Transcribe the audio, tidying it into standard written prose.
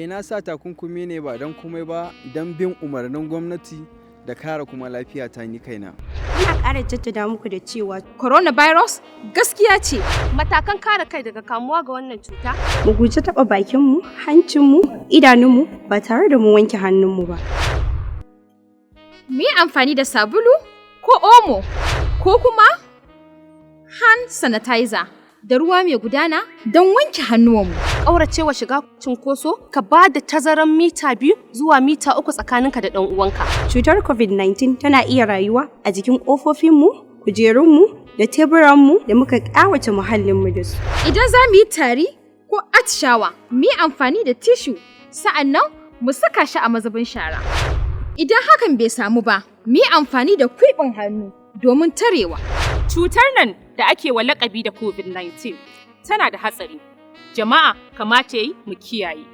na sa takunkumi ne ba don komai ba don bin umarnin gwamnati da kare kuma lafiya ta ni kaina. Ina ƙara jaddada muku da cewa coronavirus gaskiya ce. Matakan kare kai daga kamuwa ga wannan cuta. Mu guji taɓa bakinmu, hancinmu, idanunmu ba tare da mu wanke hannunmu ba. Mu yi amfani da sabulu ko omo ko kuma hand sanitizer da ruwa mai gudana don wanke hannuwanmu. Ƙauracewa shiga cunkoso ka ba da tazaran mita 2 zuwa mita 3 tsakaninka da ɗan uwanka. Cutar COVID-19 tana iya rayuwa a jikin ƙofofinmu, kujerunmu da teburanmu da muka ƙawata muhallinmu da su. Idan za mu yi tari ko atishawa, mu yi amfani da tishu, sa'annan mu saka shi a mazubin shara. Idan hakan bai samu ba, mu yi amfani da kwiɓin hannu domin tarewa. Cutar nan da ake wa laƙabi da COVID-19 tana da hatsari. Jama'a kamata yi mu kiyaye.